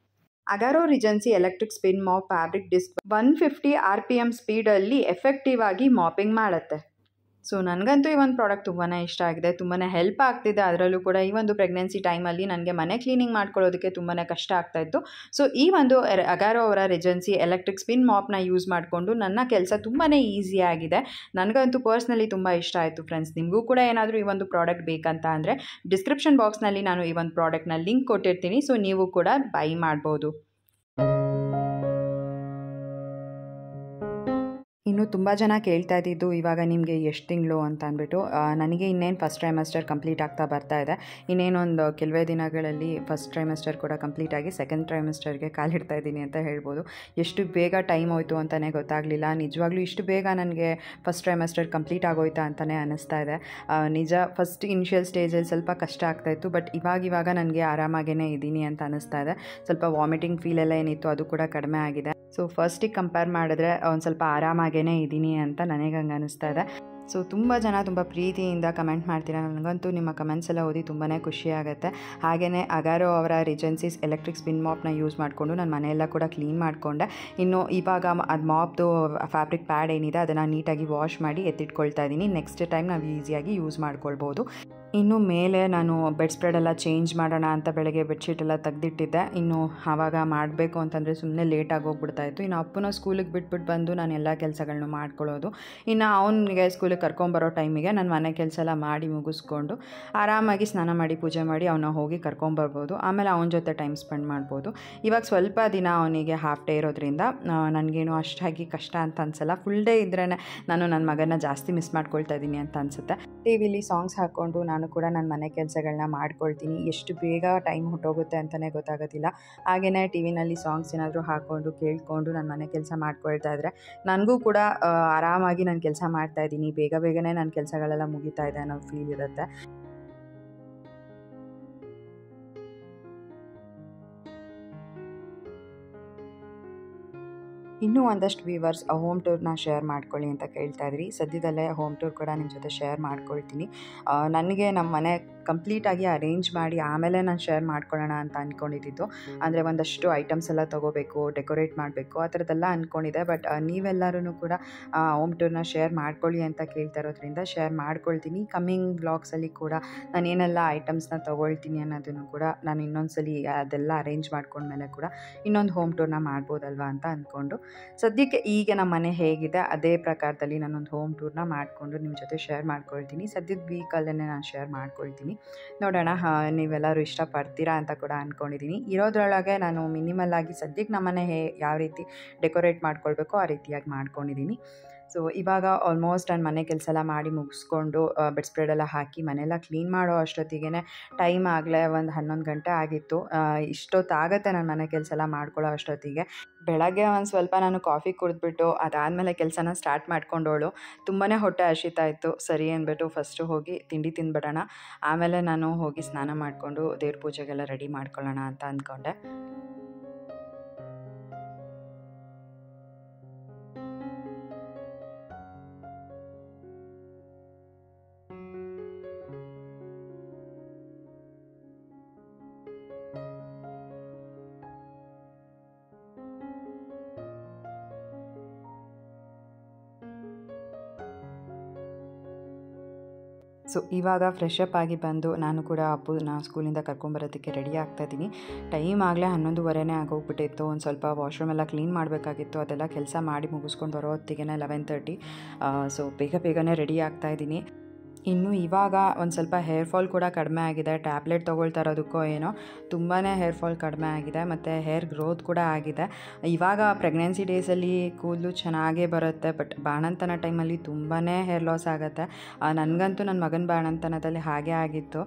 Agaro regency electric spin mop fabric disc 150 RPM ಸ್ಪೀಡಲ್ಲಿ ಎಫೆಕ್ಟಿವ್ ಆಗಿ ಮಾಪಿಂಗ್ ಮಾಡುತ್ತೆ. ಸೊ ನನಗಂತೂ ಈ ಒಂದು ಪ್ರಾಡಕ್ಟ್ ತುಂಬಾ ಇಷ್ಟ ಆಗಿದೆ, ತುಂಬಾ ಹೆಲ್ಪ್ ಆಗ್ತಿದೆ. ಅದರಲ್ಲೂ ಕೂಡ ಈ ಒಂದು ಪ್ರೆಗ್ನೆನ್ಸಿ ಟೈಮಲ್ಲಿ ನನಗೆ ಮನೆ ಕ್ಲೀನಿಂಗ್ ಮಾಡ್ಕೊಳ್ಳೋದಕ್ಕೆ ತುಂಬಾ ಕಷ್ಟ ಆಗ್ತಾಯಿತ್ತು. ಸೊ ಈ ಒಂದು ಅಗಾರೋ ಅವರ ರೆಜೆನ್ಸಿ ಎಲೆಕ್ಟ್ರಿಕ್ ಸ್ಪಿನ್ ಮಾಪ್ನ ಯೂಸ್ ಮಾಡಿಕೊಂಡು ನನ್ನ ಕೆಲಸ ತುಂಬಾ ಈಸಿ ಆಗಿದೆ. ನನಗಂತೂ ಪರ್ಸ್ನಲಿ ತುಂಬ ಇಷ್ಟ ಆಯಿತು ಫ್ರೆಂಡ್ಸ್. ನಿಮಗೂ ಕೂಡ ಏನಾದರೂ ಈ ಒಂದು ಪ್ರಾಡಕ್ಟ್ ಬೇಕಂತ ಅಂದರೆ ಡಿಸ್ಕ್ರಿಪ್ಷನ್ ಬಾಕ್ಸ್ನಲ್ಲಿ ನಾನು ಈ ಒಂದು ಪ್ರಾಡಕ್ಟ್ನ ಲಿಂಕ್ ಕೊಟ್ಟಿರ್ತೀನಿ. ಸೊ ನೀವು ಕೂಡ ಬೈ ಮಾಡ್ಬೋದು. ಇನ್ನು ತುಂಬ ಜನ ಕೇಳ್ತಾ ಇದ್ದಿದ್ದು ಇವಾಗ ನಿಮಗೆ ಎಷ್ಟು ತಿಂಗಳು ಅಂತ ಅಂದ್ಬಿಟ್ಟು. ನನಗೆ ಇನ್ನೇನು ಫಸ್ಟ್ ಟ್ರೈಮಸ್ಟರ್ ಕಂಪ್ಲೀಟ್ ಆಗ್ತಾ ಬರ್ತಾ ಇದೆ. ಇನ್ನೇನೊಂದು ಕೆಲವೇ ದಿನಗಳಲ್ಲಿ ಫಸ್ಟ್ ಟ್ರೈಮಸ್ಟರ್ ಕೂಡ ಕಂಪ್ಲೀಟ್ ಆಗಿ ಸೆಕೆಂಡ್ ಟ್ರೈಮಸ್ಟರ್ಗೆ ಕಾಲಿಡ್ತಾ ಇದ್ದೀನಿ ಅಂತ ಹೇಳ್ಬೋದು. ಎಷ್ಟು ಬೇಗ ಟೈಮ್ ಹೋಯಿತು ಅಂತಲೇ ಗೊತ್ತಾಗಲಿಲ್ಲ. ನಿಜವಾಗ್ಲೂ ಇಷ್ಟು ಬೇಗ ನನಗೆ ಫಸ್ಟ್ ಟ್ರೈಮಸ್ಟರ್ ಕಂಪ್ಲೀಟ್ ಆಗೋಯ್ತಾ ಅಂತಲೇ ಅನ್ನಿಸ್ತಾ ಇದೆ. ನಿಜ ಫಸ್ಟ್ ಇನಿಷಿಯಲ್ ಸ್ಟೇಜಲ್ಲಿ ಸ್ವಲ್ಪ ಕಷ್ಟ ಆಗ್ತಾಯಿತ್ತು, ಬಟ್ ಇವಾಗ ನನಗೆ ಆರಾಮಾಗೇ ಇದ್ದೀನಿ ಅಂತ ಅನ್ನಿಸ್ತಾ ಇದೆ. ಸ್ವಲ್ಪ ವಾಮಿಟಿಂಗ್ ಫೀಲೆಲ್ಲ ಏನಿತ್ತು ಅದು ಕೂಡ ಕಡಿಮೆ ಆಗಿದೆ. ಸೊ ಫಸ್ಟಿಗೆ ಕಂಪೇರ್ ಮಾಡಿದ್ರೆ ಒಂದು ಸ್ವಲ್ಪ ಆರಾಮಾಗೇ ಇದ್ದೀನಿ ಅಂತ ನನಗೆ ಹಂಗೆ ಅನ್ನಿಸ್ತಾ ಇದೆ. ಸೊ ತುಂಬ ಜನ ತುಂಬ ಪ್ರೀತಿಯಿಂದ ಕಮೆಂಟ್ ಮಾಡ್ತೀರಾ. ನನಗಂತೂ ನಿಮ್ಮ ಕಮೆಂಟ್ಸ್ ಎಲ್ಲ ಓದಿ ತುಂಬಾ ಖುಷಿ ಆಗುತ್ತೆ. ಹಾಗೆಯೇ ಅಗಾರೋ ಅವರ ರೆಜೆನ್ಸಿಸ್ ಎಲೆಕ್ಟ್ರಿಕ್ ಸ್ಪಿನ್ ಮಾಪ್ನ ಯೂಸ್ ಮಾಡಿಕೊಂಡು ನಾನು ಮನೆಯೆಲ್ಲ ಕೂಡ ಕ್ಲೀನ್ ಮಾಡಿಕೊಂಡೆ. ಇನ್ನು ಇವಾಗ ಅದು ಮಾಪ್ದು ಫ್ಯಾಬ್ರಿಕ್ ಪ್ಯಾಡ್ ಏನಿದೆ ಅದನ್ನು ನೀಟಾಗಿ ವಾಶ್ ಮಾಡಿ ಎತ್ತಿಟ್ಕೊಳ್ತಾ ಇದ್ದೀನಿ. ನೆಕ್ಸ್ಟ್ ಟೈಮ್ ನಾವು ಈಸಿಯಾಗಿ ಯೂಸ್ ಮಾಡ್ಕೊಳ್ಬೋದು. ಇನ್ನು ಮೇಲೆ ನಾನು ಬೆಡ್ ಸ್ಪ್ರೆಡೆಲ್ಲ ಚೇಂಜ್ ಮಾಡೋಣ ಅಂತ ಬೆಳಗ್ಗೆ ಬೆಡ್ಶೀಟೆಲ್ಲ ತೆಗೆದಿಟ್ಟಿದ್ದೆ. ಇನ್ನು ಆವಾಗ ಮಾಡಬೇಕು ಅಂತಂದರೆ ಸುಮ್ಮನೆ ಲೇಟಾಗಿ ಹೋಗ್ಬಿಡ್ತಾಯಿತ್ತು. ಇನ್ನು ಅಪ್ಪನ ಸ್ಕೂಲಿಗೆ ಬಿಟ್ಬಿಟ್ಟು ಬಂದು ನಾನು ಎಲ್ಲ ಕೆಲಸಗಳನ್ನೂ ಮಾಡ್ಕೊಳ್ಳೋದು. ಇನ್ನು ಅವನಿಗೆ ಸ್ಕೂಲಿಗೆ ಕರ್ಕೊಂಬರೋ ಟೈಮಿಗೆ ನಾನು ಮನೆ ಕೆಲಸ ಎಲ್ಲ ಮಾಡಿ ಮುಗಿಸ್ಕೊಂಡು ಆರಾಮಾಗಿ ಸ್ನಾನ ಮಾಡಿ ಪೂಜೆ ಮಾಡಿ ಅವನ್ನ ಹೋಗಿ ಕರ್ಕೊಂಬರ್ಬೋದು. ಆಮೇಲೆ ಅವನ ಜೊತೆ ಟೈಮ್ ಸ್ಪೆಂಡ್ ಮಾಡ್ಬೋದು. ಇವಾಗ ಸ್ವಲ್ಪ ದಿನ ಅವನಿಗೆ ಹಾಫ್ ಡೇ ಇರೋದ್ರಿಂದ ನನಗೇನು ಅಷ್ಟಾಗಿ ಕಷ್ಟ ಅಂತ ಅನಿಸಲ್ಲ. ಫುಲ್ ಡೇ ಇದ್ರೇ ನಾನು ನನ್ನ ಮಗನ ಜಾಸ್ತಿ ಮಿಸ್ ಮಾಡ್ಕೊಳ್ತಾ ಇದ್ದೀನಿ ಅಂತ ಅನಿಸುತ್ತೆ. ಟಿ ವಿಲಿ ಸಾಂಗ್ಸ್ ಹಾಕ್ಕೊಂಡು ನಾನು ಕೂಡ ನನ್ನ ಮನೆ ಕೆಲಸಗಳನ್ನ ಮಾಡ್ಕೊಳ್ತೀನಿ. ಎಷ್ಟು ಬೇಗ ಟೈಮ್ ಹೊಟ್ಟೋಗುತ್ತೆ ಅಂತಲೇ ಗೊತ್ತಾಗೋದಿಲ್ಲ. ಹಾಗೆಯೇ ಟಿ ವಿನಲ್ಲಿ ಸಾಂಗ್ಸ್ ಏನಾದರೂ ಹಾಕ್ಕೊಂಡು ಕೇಳಿಕೊಂಡು ನಾನು ಮನೆ ಕೆಲಸ ಮಾಡ್ಕೊಳ್ತಾ ಇದ್ದರೆ ನನಗೂ ಕೂಡ ಆರಾಮಾಗಿ ನಾನು ಕೆಲಸ ಮಾಡ್ತಾಯಿದ್ದೀನಿ, ಬೇಗನೆ ನನ್ನ ಕೆಲಸಗಳೆಲ್ಲ ಮುಗಿತಾ ಇದೆ ಅನ್ನೋ ಫೀಲ್ ಇರುತ್ತೆ. ಇನ್ನೂ ಒಂದಷ್ಟು ವ್ಯೂವರ್ಸ್ ಹೋಮ್ ಟೂರ್ನ ಶೇರ್ ಮಾಡ್ಕೊಳ್ಳಿ ಅಂತ ಕೇಳ್ತಾ ಇದ್ರಿ. ಸದ್ಯದಲ್ಲೇ ಹೋಮ್ ಟೂರ್ ಕೂಡ ನಿಮ್ಮ ಜೊತೆ ಶೇರ್ ಮಾಡ್ಕೊಳ್ತೀನಿ. ನನಗೆ ನಮ್ಮ ಮನೆ ಕಂಪ್ಲೀಟಾಗಿ ಅರೇಂಜ್ ಮಾಡಿ ಆಮೇಲೆ ನಾನು ಶೇರ್ ಮಾಡ್ಕೊಳ್ಳೋಣ ಅಂತ ಅಂದ್ಕೊಂಡಿದ್ದು. ಅಂದರೆ ಒಂದಷ್ಟು ಐಟಮ್ಸ್ ಎಲ್ಲ ತೊಗೋಬೇಕು, ಡೆಕೋರೇಟ್ ಮಾಡಬೇಕು, ಆ ಥರದ್ದೆಲ್ಲ ಅಂದ್ಕೊಂಡಿದ್ದೆ. ಬಟ್ ನೀವೆಲ್ಲರೂ ಕೂಡ ಹೋಮ್ ಟೂರ್ನ ಶೇರ್ ಮಾಡ್ಕೊಳ್ಳಿ ಅಂತ ಕೇಳ್ತಾ ಇರೋದ್ರಿಂದ ಶೇರ್ ಮಾಡ್ಕೊಳ್ತೀನಿ. ಕಮ್ಮಿಂಗ್ ವ್ಲಾಗ್ಸಲ್ಲಿ ಕೂಡ ನಾನು ಏನೆಲ್ಲ ಐಟಮ್ಸ್ನ ತೊಗೊಳ್ತೀನಿ ಅನ್ನೋದನ್ನು ಕೂಡ ನಾನು ಇನ್ನೊಂದ್ಸಲಿ ಅದೆಲ್ಲ ಅರೇಂಜ್ ಮಾಡ್ಕೊಂಡ್ಮೇಲೆ ಕೂಡ ಇನ್ನೊಂದು ಹೋಮ್ ಟೂರ್ನ ಮಾಡ್ಬೋದಲ್ವ ಅಂತ ಅಂದ್ಕೊಂಡು ಸದ್ಯಕ್ಕೆ ಈಗ ನಮ್ಮ ಮನೆ ಹೇಗಿದೆ ಅದೇ ಪ್ರಕಾರದಲ್ಲಿ ನಾನೊಂದು ಹೋಮ್ ಟೂರ್ನ ಮಾಡಿಕೊಂಡು ನಿಮ್ಮ ಜೊತೆ ಶೇರ್ ಮಾಡ್ಕೊಳ್ತೀನಿ. ಸದ್ಯದ ವೀಕಲ್ಲೇ ನಾನು ಶೇರ್ ಮಾಡ್ಕೊಳ್ತೀನಿ. ನೋಡೋಣ ನೀವೆಲ್ಲರೂ ಇಷ್ಟಪಡ್ತೀರಾ ಅಂತ ಕೂಡ ಅಂದ್ಕೊಂಡಿದ್ದೀನಿ. ಇರೋದ್ರೊಳಗೆ ನಾನು ಮಿನಿಮಲ್ ಆಗಿ ಸದ್ಯಕ್ಕೆ ನಮ್ಮನೆ ಯಾವ ರೀತಿ ಡೆಕೋರೇಟ್ ಮಾಡ್ಕೊಳ್ಬೇಕೋ ಆ ರೀತಿಯಾಗಿ ಮಾಡ್ಕೊಂಡಿದ್ದೀನಿ. ಸೊ ಇವಾಗ ಆಲ್ಮೋಸ್ಟ್ ನಾನು ಮನೆ ಕೆಲಸ ಎಲ್ಲ ಮಾಡಿ ಮುಗಿಸ್ಕೊಂಡು ಬೆಡ್ ಸ್ಪ್ರೆಡೆಲ್ಲ ಹಾಕಿ ಮನೆಯೆಲ್ಲ ಕ್ಲೀನ್ ಮಾಡೋ ಅಷ್ಟೊತ್ತಿಗೆ ಟೈಮ್ ಆಗಲೇ ಒಂದು 11 ಗಂಟೆ ಆಗಿತ್ತು. ಇಷ್ಟೊತ್ತಾಗುತ್ತೆ ನಾನು ಮನೆ ಕೆಲಸ ಎಲ್ಲ ಮಾಡ್ಕೊಳ್ಳೋ ಅಷ್ಟೊತ್ತಿಗೆ. ಬೆಳಗ್ಗೆ ಒಂದು ಸ್ವಲ್ಪ ನಾನು ಕಾಫಿ ಕುಡಿದ್ಬಿಟ್ಟು ಅದಾದಮೇಲೆ ಕೆಲಸನ ಸ್ಟಾರ್ಟ್ ಮಾಡ್ಕೊಂಡವಳು. ತುಂಬಾ ಹೊಟ್ಟೆ ಹಸಿತಾ ಇತ್ತು. ಸರಿ ಅಂದ್ಬಿಟ್ಟು ಫಸ್ಟು ಹೋಗಿ ತಿಂಡಿ ತಿಂದ್ಬಿಡೋಣ, ಆಮೇಲೆ ನಾನು ಹೋಗಿ ಸ್ನಾನ ಮಾಡಿಕೊಂಡು ದೇವ್ರ ಪೂಜೆಗೆಲ್ಲ ರೆಡಿ ಮಾಡ್ಕೊಳ್ಳೋಣ ಅಂತ ಅಂದ್ಕೊಂಡೆ. ಸೊ ಇವಾಗ ಫ್ರೆಶ್ ಅಪ್ ಆಗಿ ಬಂದು ನಾನು ಕೂಡ ಅಪ್ಪುನ ಸ್ಕೂಲಿಂದ ಕರ್ಕೊಂಬರೋದಕ್ಕೆ ರೆಡಿ ಆಗ್ತಾಯಿದ್ದೀನಿ. ಟೈಮ್ ಆಗಲೇ 11:30 ಆಗೋಗ್ಬಿಟ್ಟಿತ್ತು. ಒಂದು ಸ್ವಲ್ಪ ವಾಶ್ರೂಮ್ ಎಲ್ಲ ಕ್ಲೀನ್ ಮಾಡಬೇಕಾಗಿತ್ತು. ಅದೆಲ್ಲ ಕೆಲಸ ಮಾಡಿ ಮುಗಿಸ್ಕೊಂಡು ಬರೋ ಹೊತ್ತಿಗೆ 11:30. ಸೊ ಬೇಗನೆ ರೆಡಿ ಆಗ್ತಾಯಿದ್ದೀನಿ. ಇನ್ನು ಇವಾಗ ಒಂದು ಸ್ವಲ್ಪ ಹೇರ್ ಫಾಲ್ ಕೂಡ ಕಡಿಮೆ ಆಗಿದೆ. ಟ್ಯಾಬ್ಲೆಟ್ ತೊಗೊಳ್ತಾ ಇರೋದಕ್ಕೋ ಏನೋ ತುಂಬಾ ಹೇರ್ ಫಾಲ್ ಕಡಿಮೆ ಆಗಿದೆ ಮತ್ತು ಹೇರ್ ಗ್ರೋತ್ ಕೂಡ ಆಗಿದೆ. ಇವಾಗ ಪ್ರೆಗ್ನೆನ್ಸಿ ಡೇಸಲ್ಲಿ ಕೂದಲು ಚೆನ್ನಾಗೇ ಬರುತ್ತೆ. ಬಟ್ ಬಾಣಂತನ ಟೈಮಲ್ಲಿ ತುಂಬಾ ಹೇರ್ ಲಾಸ್ ಆಗುತ್ತೆ. ನನಗಂತೂ ನನ್ನ ಮಗನ ಬಾಣಂತನದಲ್ಲಿ ಹಾಗೇ ಆಗಿತ್ತು.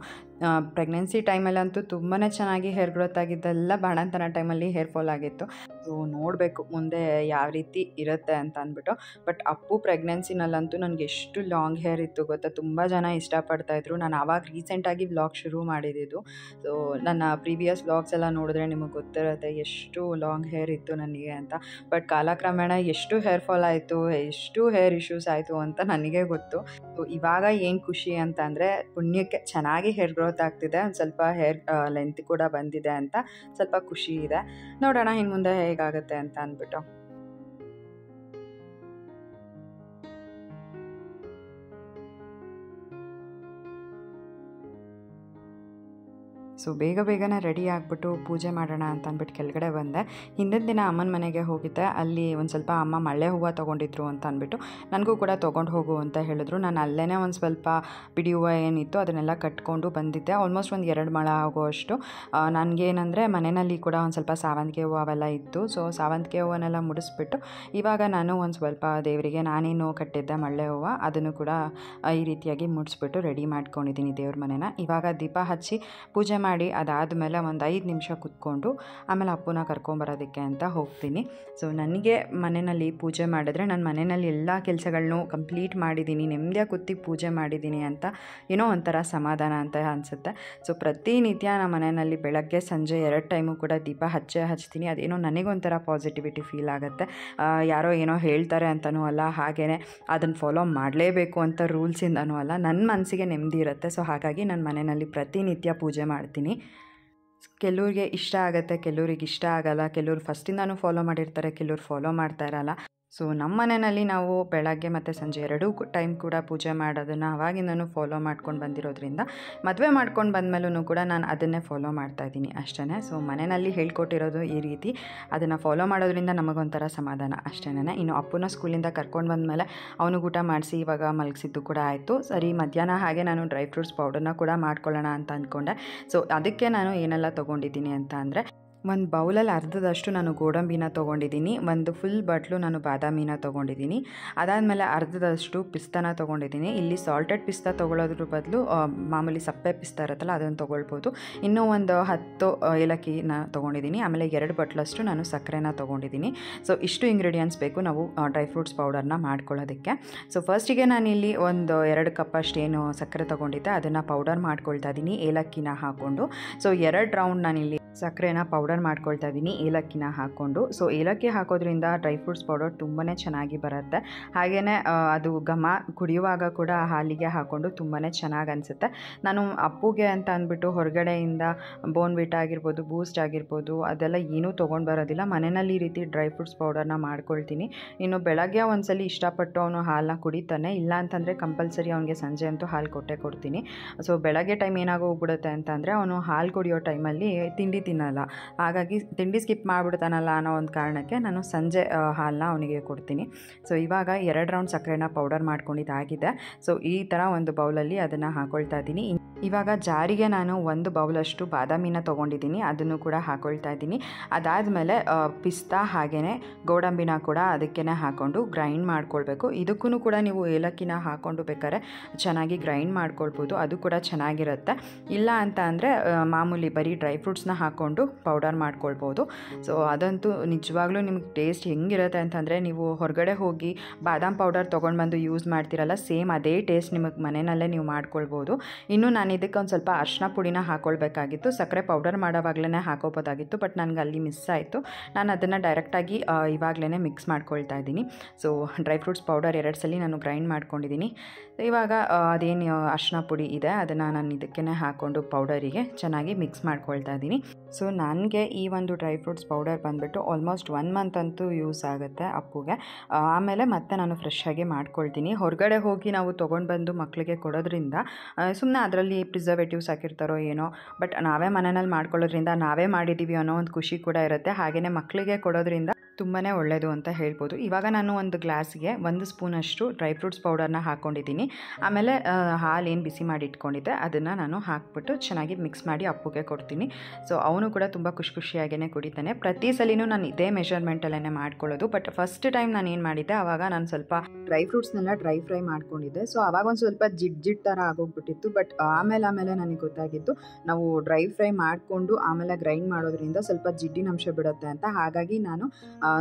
ಪ್ರೆಗ್ನೆನ್ಸಿ ಟೈಮಲ್ಲಂತೂ ತುಂಬಾ ಚೆನ್ನಾಗಿ ಹೇರ್ ಗ್ರೋತ್ ಆಗಿದ್ದೆಲ್ಲ ಬಾಣಂತನ ಟೈಮಲ್ಲಿ ಹೇರ್ ಫಾಲ್ ಆಗಿತ್ತು. ಸೊ ನೋಡಬೇಕು ಮುಂದೆ ಯಾವ ರೀತಿ ಇರುತ್ತೆ ಅಂತ ಅಂದ್ಬಿಟ್ಟು. ಬಟ್ ಅಪ್ಪು ಪ್ರೆಗ್ನೆನ್ಸಿನಲ್ಲಂತೂ ನನಗೆ ಎಷ್ಟು ಲಾಂಗ್ ಹೇರ್ ಇತ್ತು ಗೊತ್ತಾ. ತುಂಬ ಜನ ಇಷ್ಟಪಡ್ತಾಯಿದ್ರು. ನಾನು ಆವಾಗ ರೀಸೆಂಟಾಗಿ ವ್ಲಾಗ್ ಶುರು ಮಾಡಿದ್ದು. ಸೊ ನನ್ನ ಪ್ರೀವಿಯಸ್ ವ್ಲಾಗ್ಸ್ ಎಲ್ಲ ನೋಡಿದ್ರೆ ನಿಮಗೆ ಗೊತ್ತಿರುತ್ತೆ ಎಷ್ಟು ಲಾಂಗ್ ಹೇರ್ ಇತ್ತು ನನಗೆ ಅಂತ. ಬಟ್ ಕಾಲಕ್ರಮೇಣ ಎಷ್ಟು ಹೇರ್ ಫಾಲ್ ಆಯಿತು, ಎಷ್ಟು ಹೇರ್ ಇಶ್ಯೂಸ್ ಆಯಿತು ಅಂತ ನನಗೆ ಗೊತ್ತು. ಸೊ ಇವಾಗ ಏನು ಖುಷಿ ಅಂತ ಅಂದರೆ ಪುಣ್ಯಕ್ಕೆ ಚೆನ್ನಾಗಿ ಹೇರ್ ಗ್ರೋತ್ ಆಗ್ತಿದೆ. ಒಂದು ಸ್ವಲ್ಪ ಹೇರ್ ಲೆಂತ್ ಕೂಡ ಬಂದಿದೆ ಅಂತ ಸ್ವಲ್ಪ ಖುಷಿ ಇದೆ. ನೋಡೋಣ ಇನ್ನು ಮುಂದೆ ಹೇಗಾಗುತ್ತೆ ಅಂತ ಅಂದ್ಬಿಟ್ಟು. ಸೊ ಬೇಗನೆ ರೆಡಿ ಆಗಿಬಿಟ್ಟು ಪೂಜೆ ಮಾಡೋಣ ಅಂತ ಅಂದ್ಬಿಟ್ಟು ಕೆಳಗಡೆ ಬಂದೆ. ಹಿಂದಿನ ದಿನ ಅಮ್ಮನ ಮನೆಗೆ ಹೋಗಿದ್ದೆ. ಅಲ್ಲಿ ಒಂದು ಸ್ವಲ್ಪ ಅಮ್ಮ ಮಲ್ಲೆ ಹೂವು ತೊಗೊಂಡಿದ್ರು ಅಂತ ಅಂದ್ಬಿಟ್ಟು ನನಗೂ ಕೂಡ ತೊಗೊಂಡು ಹೋಗು ಅಂತ ಹೇಳಿದ್ರು. ನಾನು ಅಲ್ಲೇ ಒಂದು ಸ್ವಲ್ಪ ಬಿಡಿ ಹೂವು ಏನಿತ್ತು ಅದನ್ನೆಲ್ಲ ಕಟ್ಕೊಂಡು ಬಂದಿದ್ದೆ. ಆಲ್ಮೋಸ್ಟ್ ಒಂದು 2 ಮೊಳ ಆಗುವಷ್ಟು. ನನಗೇನೆಂದರೆ ಮನೆಯಲ್ಲಿ ಕೂಡ ಒಂದು ಸ್ವಲ್ಪ ಸಾವಂತಿಗೆ ಹೂವು ಅವೆಲ್ಲ ಇತ್ತು. ಸೊ ಸಾವಂತಿಗೆ ಹೂವನ್ನೆಲ್ಲ ಮುಡಿಸ್ಬಿಟ್ಟು ಇವಾಗ ನಾನು ಒಂದು ಸ್ವಲ್ಪ ದೇವರಿಗೆ ನಾನೇನು ಕಟ್ಟಿದ್ದೆ ಮಲ್ಲೆ ಹೂವು ಅದನ್ನು ಕೂಡ ಈ ರೀತಿಯಾಗಿ ಮುಡಿಸ್ಬಿಟ್ಟು ರೆಡಿ ಮಾಡ್ಕೊಂಡಿದ್ದೀನಿ ದೇವ್ರ ಮನೆನ. ಇವಾಗ ದೀಪ ಹಚ್ಚಿ ಪೂಜೆ ಮಾಡಿ ಅದಾದಮೇಲೆ ಒಂದು 5 ನಿಮಿಷ ಕೂತ್ಕೊಂಡು ಆಮೇಲೆ ಅಪ್ಪನ ಕರ್ಕೊಂಬರೋದಕ್ಕೆ ಅಂತ ಹೋಗ್ತೀನಿ. ಸೊ ನನಗೆ ಮನೆಯಲ್ಲಿ ಪೂಜೆ ಮಾಡಿದ್ರೆ ನಾನು ಮನೆಯಲ್ಲಿ ಎಲ್ಲ ಕೆಲಸಗಳನ್ನೂ ಕಂಪ್ಲೀಟ್ ಮಾಡಿದ್ದೀನಿ, ನೆಮ್ಮದಿಯಾಗಿ ಕೂತಿ ಪೂಜೆ ಮಾಡಿದ್ದೀನಿ ಅಂತ ಏನೋ ಒಂಥರ ಸಮಾಧಾನ ಅಂತ ಅನಿಸುತ್ತೆ. ಸೊ ಪ್ರತಿನಿತ್ಯ ನಮ್ಮ ಮನೆಯಲ್ಲಿ ಬೆಳಗ್ಗೆ ಸಂಜೆ 2 ಟೈಮು ಕೂಡ ದೀಪ ಹಚ್ತೀನಿ. ಅದೇನೋ ನನಗೊಂಥರ ಪಾಸಿಟಿವಿಟಿ ಫೀಲ್ ಆಗುತ್ತೆ. ಯಾರೋ ಏನೋ ಹೇಳ್ತಾರೆ ಅಂತನೂ ಅಲ್ಲ, ಹಾಗೆಯೇ ಅದನ್ನು ಫಾಲೋ ಮಾಡಲೇಬೇಕು ಅಂತ ರೂಲ್ಸಿಂದನೂ ಅಲ್ಲ, ನನ್ನ ಮನಸ್ಸಿಗೆ ನೆಮ್ಮದಿ ಇರುತ್ತೆ. ಸೊ ಹಾಗಾಗಿ ನಾನು ಮನೆಯಲ್ಲಿ ಪ್ರತಿನಿತ್ಯ ಪೂಜೆ ಮಾಡ್ತೀನಿ. ಕೆಲವ್ರಿಗೆ ಇಷ್ಟ ಆಗುತ್ತೆ, ಕೆಲವ್ರಿಗೆ ಇಷ್ಟ ಆಗಲ್ಲ. ಕೆಲವ್ರು ಫಸ್ಟಿಂದನೂ ಫಾಲೋ ಮಾಡಿರ್ತಾರೆ, ಕೆಲವ್ರು ಫಾಲೋ ಮಾಡ್ತಾ ಇರಲ್ಲ. ಸೊ ನಮ್ಮ ಮನೆಯಲ್ಲಿ ನಾವು ಬೆಳಗ್ಗೆ ಮತ್ತು ಸಂಜೆ 2 ಟೈಮ್ ಕೂಡ ಪೂಜೆ ಮಾಡೋದನ್ನು ಅವಾಗಿಂದನೂ ಫಾಲೋ ಮಾಡ್ಕೊಂಡು ಬಂದಿರೋದ್ರಿಂದ ಮದುವೆ ಮಾಡ್ಕೊಂಡು ಬಂದಮೇಲೂ ಕೂಡ ನಾನು ಅದನ್ನೇ ಫಾಲೋ ಮಾಡ್ತಾಯಿದ್ದೀನಿ ಅಷ್ಟೇ. ಸೊ ಮನೆಯಲ್ಲಿ ಹೇಳ್ಕೊಟ್ಟಿರೋದು ಈ ರೀತಿ, ಅದನ್ನು ಫಾಲೋ ಮಾಡೋದ್ರಿಂದ ನಮಗೊಂಥರ ಸಮಾಧಾನ ಅಷ್ಟೇ. ಇನ್ನು ಅಪ್ಪನ ಸ್ಕೂಲಿಂದ ಕರ್ಕೊಂಡು ಬಂದಮೇಲೆ ಅವನಿಗೆ ಊಟ ಮಾಡಿಸಿ ಇವಾಗ ಮಲಗಿಸಿದ್ದು ಕೂಡ ಆಯಿತು. ಸರಿ ಮಧ್ಯಾಹ್ನ ಹಾಗೆ ನಾನು ಡ್ರೈ ಫ್ರೂಟ್ಸ್ ಪೌಡರ್ನ ಕೂಡ ಮಾಡ್ಕೊಳ್ಳೋಣ ಅಂತ ಅಂದ್ಕೊಂಡೆ. ಸೊ ಅದಕ್ಕೆ ನಾನು ಏನೆಲ್ಲ ತೊಗೊಂಡಿದ್ದೀನಿ ಅಂತ ಅಂದರೆ ಒಂದು ಬೌಲಲ್ಲಿ ಅರ್ಧದಷ್ಟು ನಾನು ಗೋಡಂಬಿನ ತೊಗೊಂಡಿದ್ದೀನಿ, ಒಂದು ಫುಲ್ ಬಟ್ಲು ನಾನು ಬಾದಾಮಿನ ತೊಗೊಂಡಿದ್ದೀನಿ, ಅದಾದಮೇಲೆ ಅರ್ಧದಷ್ಟು ಪಿಸ್ತಾನ ತೊಗೊಂಡಿದ್ದೀನಿ. ಇಲ್ಲಿ ಸಾಲ್ಟೆಡ್ ಪಿಸ್ತಾ ತೊಗೊಳೋದ್ರ ಬದಲು ಮಾಮೂಲಿ ಸಪ್ಪೆ ಪಿಸ್ತಾ ಇರುತ್ತಲ್ಲ ಅದನ್ನು ತೊಗೊಳ್ಬೋದು. ಇನ್ನೂ ಒಂದು 10 ಏಲಕ್ಕಿನ ತೊಗೊಂಡಿದ್ದೀನಿ. ಆಮೇಲೆ 2 ಬಟ್ಲಷ್ಟು ನಾನು ಸಕ್ಕರೆನ ತೊಗೊಂಡಿದ್ದೀನಿ. ಸೊ ಇಷ್ಟು ಇಂಗ್ರೀಡಿಯೆಂಟ್ಸ್ ಬೇಕು ನಾವು ಡ್ರೈ ಫ್ರೂಟ್ಸ್ ಪೌಡರ್ನ ಮಾಡ್ಕೊಳ್ಳೋದಕ್ಕೆ. ಸೊ ಫಸ್ಟಿಗೆ ನಾನಿಲ್ಲಿ ಒಂದು 2 ಕಪ್ ಅಷ್ಟೇನು ಸಕ್ಕರೆ ತೊಗೊಂಡಿದ್ದೆ ಅದನ್ನು ಪೌಡರ್ ಮಾಡ್ಕೊಳ್ತಾ ಇದ್ದೀನಿ ಏಲಕ್ಕಿನ ಹಾಕ್ಕೊಂಡು. ಸೊ 2 ರೌಂಡ್ ನಾನಿಲ್ಲಿ ಸಕ್ಕರೆನ ಪೌಡರ್ ಮಾಡ್ಕೊಳ್ತಾ ಇದ್ದೀನಿ ಏಲಕ್ಕಿನ ಹಾಕ್ಕೊಂಡು. ಸೊ ಏಲಕ್ಕಿ ಹಾಕೋದ್ರಿಂದ ಡ್ರೈ ಫ್ರೂಟ್ಸ್ ಪೌಡರ್ ತುಂಬಾ ಚೆನ್ನಾಗಿ ಬರುತ್ತೆ. ಹಾಗೆಯೇ ಅದು ಘಮ ಕುಡಿಯುವಾಗ ಕೂಡ ಹಾಲಿಗೆ ಹಾಕ್ಕೊಂಡು ತುಂಬಾ ಚೆನ್ನಾಗಿ ಅನಿಸುತ್ತೆ. ನಾನು ಅಪ್ಪುಗೆ ಅಂತ ಅಂದ್ಬಿಟ್ಟು ಹೊರಗಡೆಯಿಂದ ಬೋರ್ನ್ವಿಟಾ ಆಗಿರ್ಬೋದು, ಬೂಸ್ಟ್ ಆಗಿರ್ಬೋದು ಅದೆಲ್ಲ ಏನೂ ತೊಗೊಂಡು ಬರೋದಿಲ್ಲ. ಮನೆಯಲ್ಲಿ ಈ ರೀತಿ ಡ್ರೈ ಫ್ರೂಟ್ಸ್ ಪೌಡರ್ನ ಮಾಡ್ಕೊಳ್ತೀನಿ. ಇನ್ನು ಬೆಳಗ್ಗೆ ಒಂದ್ಸಲಿ ಇಷ್ಟಪಟ್ಟು ಅವನು ಹಾಲನ್ನ ಕುಡಿತಾನೆ, ಇಲ್ಲ ಅಂತಂದರೆ ಕಂಪಲ್ಸರಿ ಅವನಿಗೆ ಸಂಜೆ ಅಂತೂ ಹಾಲು ಕೊಡ್ತೀನಿ. ಸೊ ಬೆಳಗ್ಗೆ ಟೈಮ್ ಏನಾಗೋಗ್ಬಿಡುತ್ತೆ ಅಂತಂದರೆ ಅವನು ಹಾಲು ಕುಡಿಯೋ ಟೈಮಲ್ಲಿ ತಿಂಡಿ ತಿನ್ನಲ್ಲ, ಹಾಗಾಗಿ ತಿಂಡಿ ಸ್ಕಿಪ್ ಮಾಡಿಬಿಡ್ತಾನಲ್ಲ ಅನ್ನೋ ಒಂದು ಕಾರಣಕ್ಕೆ ನಾನು ಸಂಜೆ ಹಾಲನ್ನ ಅವನಿಗೆ ಕೊಡ್ತೀನಿ. ಸೊ ಇವಾಗ 2 ರೌಂಡ್ ಸಕ್ಕರೆನ ಪೌಡರ್ ಮಾಡ್ಕೊಂಡಿದ್ದಾಗಿದೆ. ಸೊ ಈ ಥರ ಒಂದು ಬೌಲಲ್ಲಿ ಅದನ್ನು ಹಾಕ್ಕೊಳ್ತಾ ಇದ್ದೀನಿ. ಇವಾಗ ಜಾರಿಗೆ ನಾನು 1 ಬೌಲಷ್ಟು ಬಾದಾಮಿನ ತೊಗೊಂಡಿದ್ದೀನಿ, ಅದನ್ನು ಕೂಡ ಹಾಕ್ಕೊಳ್ತಾ ಇದ್ದೀನಿ. ಅದಾದಮೇಲೆ ಪಿಸ್ತಾ ಹಾಗೆಯೇ ಗೋಡಂಬಿನ ಕೂಡ ಅದಕ್ಕೇ ಹಾಕ್ಕೊಂಡು ಗ್ರೈಂಡ್ ಮಾಡ್ಕೊಳ್ಬೇಕು. ಇದಕ್ಕೂ ಕೂಡ ನೀವು ಏಲಕ್ಕಿನ ಹಾಕ್ಕೊಂಡು ಬೇಕಾದ್ರೆ ಚೆನ್ನಾಗಿ ಗ್ರೈಂಡ್ ಮಾಡ್ಕೊಳ್ಬೋದು, ಅದು ಕೂಡ ಚೆನ್ನಾಗಿರುತ್ತೆ. ಇಲ್ಲ ಅಂತ ಅಂದರೆ ಮಾಮೂಲಿ ಬರೀ ಡ್ರೈ ಫ್ರೂಟ್ಸ್ನ ಹಾಕ್ಕೊಂಡು ಪೌಡರ್ ಮಾಡ್ಕೊಳ್ಬೋದು. ಸೊ ಅದಂತೂ ನಿಜವಾಗ್ಲೂ ನಿಮ್ಗೆ ಟೇಸ್ಟ್ ಹೆಂಗಿರುತ್ತೆ ಅಂತಂದರೆ ನೀವು ಹೊರಗಡೆ ಹೋಗಿ ಬಾದಾಮ್ ಪೌಡರ್ ತೊಗೊಂಡು ಬಂದು ಯೂಸ್ ಮಾಡ್ತಿರಲ್ಲ, ಸೇಮ್ ಅದೇ ಟೇಸ್ಟ್ ನಿಮಗೆ ಮನೆಯಲ್ಲೇ ನೀವು ಮಾಡ್ಕೊಳ್ಬೋದು. ಇನ್ನು ನಾನು ಇದಕ್ಕೆ ಒಂದು ಸ್ವಲ್ಪ ಅರಿಶಿನ ಪುಡಿನ ಹಾಕ್ಕೊಳ್ಬೇಕಾಗಿತ್ತು, ಸಕ್ಕರೆ ಪೌಡರ್ ಮಾಡೋವಾಗಲೇ ಹಾಕೋಬೋದಾಗಿತ್ತು, ಬಟ್ ನನಗೆ ಅಲ್ಲಿ ಮಿಸ್ ಆಯಿತು. ನಾನು ಅದನ್ನು ಡೈರೆಕ್ಟಾಗಿ ಇವಾಗಲೇ ಮಿಕ್ಸ್ ಮಾಡ್ಕೊಳ್ತಾ ಇದ್ದೀನಿ. ಸೊ ಡ್ರೈ ಫ್ರೂಟ್ಸ್ ಪೌಡರ್ 2 ಸಲ ನಾನು ಗ್ರೈಂಡ್ ಮಾಡ್ಕೊಂಡಿದ್ದೀನಿ. ಇವಾಗ ಅದೇನು ಅರಿಶಿನ ಪುಡಿ ಇದೆ ಅದನ್ನು ನಾನು ಇದಕ್ಕೇ ಹಾಕ್ಕೊಂಡು ಪೌಡರಿಗೆ ಚೆನ್ನಾಗಿ ಮಿಕ್ಸ್ ಮಾಡ್ಕೊಳ್ತಾ ಇದ್ದೀನಿ. ಸೊ ನನಗೆ ಈ ಒಂದು ಡ್ರೈ ಫ್ರೂಟ್ಸ್ ಪೌಡರ್ ಬಂದುಬಿಟ್ಟು ಆಲ್ಮೋಸ್ಟ್ 1 ಮಂತ್ ಅಂತೂ ಯೂಸ್ ಆಗುತ್ತೆ ಅಪ್ಪುಗೆ. ಆಮೇಲೆ ಮತ್ತೆ ನಾನು ಫ್ರೆಶ್ ಆಗಿ ಮಾಡ್ಕೊಳ್ತೀನಿ. ಹೊರಗಡೆ ಹೋಗಿ ನಾವು ತೊಗೊಂಡು ಬಂದು ಮಕ್ಕಳಿಗೆ ಕೊಡೋದ್ರಿಂದ ಸುಮ್ಮನೆ ಅದರಲ್ಲಿ ಪ್ರಿಸರ್ವೇಟಿವ್ಸ್ ಹಾಕಿರ್ತಾರೋ ಏನೋ, ಬಟ್ ನಾವೇ ಮನೆಯಲ್ಲಿ ಮಾಡ್ಕೊಳ್ಳೋದ್ರಿಂದ ನಾವೇ ಮಾಡಿದ್ದೀವಿ ಅನ್ನೋ ಒಂದು ಖುಷಿ ಕೂಡ ಇರುತ್ತೆ. ಹಾಗೆಯೇ ಮಕ್ಕಳಿಗೆ ಕೊಡೋದ್ರಿಂದ ತುಂಬಾ ಒಳ್ಳೆಯದು ಅಂತ ಹೇಳ್ಬೋದು. ಇವಾಗ ನಾನು ಒಂದು ಗ್ಲಾಸ್ಗೆ 1 ಸ್ಪೂನಷ್ಟು ಡ್ರೈ ಫ್ರೂಟ್ಸ್ ಪೌಡರ್ನ ಹಾಕ್ಕೊಂಡಿದ್ದೀನಿ. ಆಮೇಲೆ ಹಾಲು ಏನು ಬಿಸಿ ಮಾಡಿ ಇಟ್ಕೊಂಡಿದ್ದೆ ಅದನ್ನು ನಾನು ಹಾಕ್ಬಿಟ್ಟು ಚೆನ್ನಾಗಿ ಮಿಕ್ಸ್ ಮಾಡಿ ಅಪ್ಪುಗೆ ಕೊಡ್ತೀನಿ. ಸೊ ಅವನು ಕೂಡ ತುಂಬ ಖುಷಿಯಾಗೇ ಕುಡಿತಾನೆ. ಪ್ರತಿ ಸಲಿನೂ ನಾನು ಇದೇ ಮೆಷರ್ಮೆಂಟಲ್ಲೇ ಮಾಡ್ಕೊಳ್ಳೋದು. ಬಟ್ ಫಸ್ಟ್ ಟೈಮ್ ನಾನು ಏನು ಮಾಡಿದ್ದೆ, ಆವಾಗ ನಾನು ಸ್ವಲ್ಪ ಡ್ರೈ ಫ್ರೂಟ್ಸ್ನೆಲ್ಲ ಡ್ರೈ ಫ್ರೈ ಮಾಡ್ಕೊಂಡಿದ್ದೆ. ಸೊ ಆವಾಗ ಒಂದು ಸ್ವಲ್ಪ ಜಿಡ್ ಥರ ಆಗೋಗ್ಬಿಟ್ಟಿತ್ತು. ಬಟ್ ಆಮೇಲೆ ನನಗೆ ಗೊತ್ತಾಗಿತ್ತು, ನಾವು ಡ್ರೈ ಫ್ರೈ ಮಾಡಿಕೊಂಡು ಆಮೇಲೆ ಗ್ರೈಂಡ್ ಮಾಡೋದ್ರಿಂದ ಸ್ವಲ್ಪ ಜಿಡ್ಡಿನ ಅಂಶ ಬಿಡುತ್ತೆ ಅಂತ. ಹಾಗಾಗಿ ನಾನು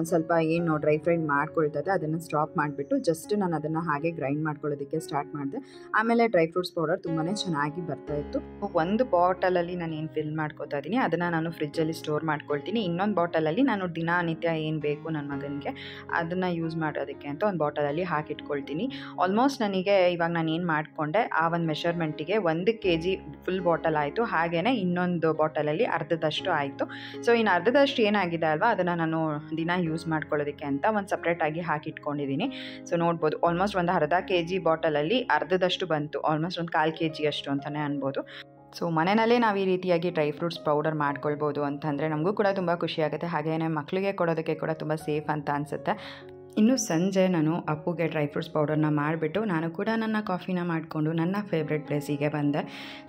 ಸ್ವಲ್ಪ ಏನು ಡ್ರೈ ಫ್ರೈ ಮಾಡ್ಕೊಳ್ತಾ ಇದ್ದೆ ಅದನ್ನು ಸ್ಟಾಪ್ ಮಾಡಿಬಿಟ್ಟು ಜಸ್ಟ್ ನಾನು ಅದನ್ನು ಹಾಗೆ ಗ್ರೈಂಡ್ ಮಾಡ್ಕೊಳ್ಳೋದಕ್ಕೆ ಸ್ಟಾರ್ಟ್ ಮಾಡಿದೆ. ಆಮೇಲೆ ಡ್ರೈ ಫ್ರೂಟ್ಸ್ ಪೌಡರ್ ತುಂಬಾ ಚೆನ್ನಾಗಿ ಬರ್ತಾಯಿತ್ತು. ಒಂದು ಬಾಟಲಲ್ಲಿ ನಾನು ಏನು ಫಿಲ್ ಮಾಡ್ಕೊತಾ ಇದ್ದೀನಿ ಅದನ್ನು ನಾನು ಫ್ರಿಜ್ಜಲ್ಲಿ ಸ್ಟೋರ್ ಮಾಡ್ಕೊಳ್ತೀನಿ. ಇನ್ನೊಂದು ಬಾಟಲಲ್ಲಿ ನಾನು ದಿನನಿತ್ಯ ಏನು ಬೇಕು ನನ್ನ ಮಗನಿಗೆ ಅದನ್ನು ಯೂಸ್ ಮಾಡೋದಕ್ಕೆ ಅಂತ ಒಂದು ಬಾಟಲಲ್ಲಿ ಹಾಕಿಟ್ಕೊಳ್ತೀನಿ. ಆಲ್ಮೋಸ್ಟ್ ನನಗೆ ಇವಾಗ ನಾನು ಏನು ಮಾಡಿಕೊಂಡೆ ಆ ಒಂದು ಮೆಷರ್ಮೆಂಟಿಗೆ 1 kg ಫುಲ್ ಬಾಟಲ್ ಆಯಿತು. ಹಾಗೆಯೇ ಇನ್ನೊಂದು ಬಾಟಲಲ್ಲಿ ಅರ್ಧದಷ್ಟು ಆಯಿತು. ಸೊ ಇನ್ನು ಅರ್ಧದಷ್ಟು ಏನಾಗಿದೆ ಅಲ್ವಾ, ಅದನ್ನು ನಾನು ದಿನ ಯೂಸ್ ಮಾಡ್ಕೊಳ್ಳೋದಕ್ಕೆ ಅಂತ ಒಂದು ಸಪ್ರೇಟಾಗಿ ಹಾಕಿಟ್ಕೊಂಡಿದ್ದೀನಿ. ಸೊ ನೋಡ್ಬೋದು ಆಲ್ಮೋಸ್ಟ್ ಒಂದು ಅರ್ಧ kg ಬಾಟಲಲ್ಲಿ ಅರ್ಧದಷ್ಟು ಬಂತು. ಆಲ್ಮೋಸ್ಟ್ ಒಂದು 1/4 kg ಅಷ್ಟು ಅಂತಲೇ ಅನ್ಬೋದು. ಸೊ ಮನೆಯಲ್ಲೇ ನಾವು ಈ ರೀತಿಯಾಗಿ ಡ್ರೈ ಫ್ರೂಟ್ಸ್ ಪೌಡರ್ ಮಾಡ್ಕೊಳ್ಬೋದು ಅಂತಂದರೆ ನಮಗೂ ಕೂಡ ತುಂಬ ಖುಷಿಯಾಗುತ್ತೆ. ಹಾಗೆಯೇ ಮಕ್ಕಳಿಗೆ ಕೊಡೋದಕ್ಕೆ ಕೂಡ ತುಂಬ ಸೇಫ್ ಅಂತ ಅನಿಸುತ್ತೆ. ಇನ್ನು ಸಂಜೆ ನಾನು ಅಪ್ಪುಗೆ ಡ್ರೈ ಫ್ರೂಟ್ಸ್ ಪೌಡರ್ನ ಮಾಡಿಬಿಟ್ಟು ನಾನು ಕೂಡ ನನ್ನ ಕಾಫಿನ ಮಾಡಿಕೊಂಡು ನನ್ನ ಫೇವ್ರೆಟ್ ಪ್ಲೇಸಿಗೆ ಬಂದೆ.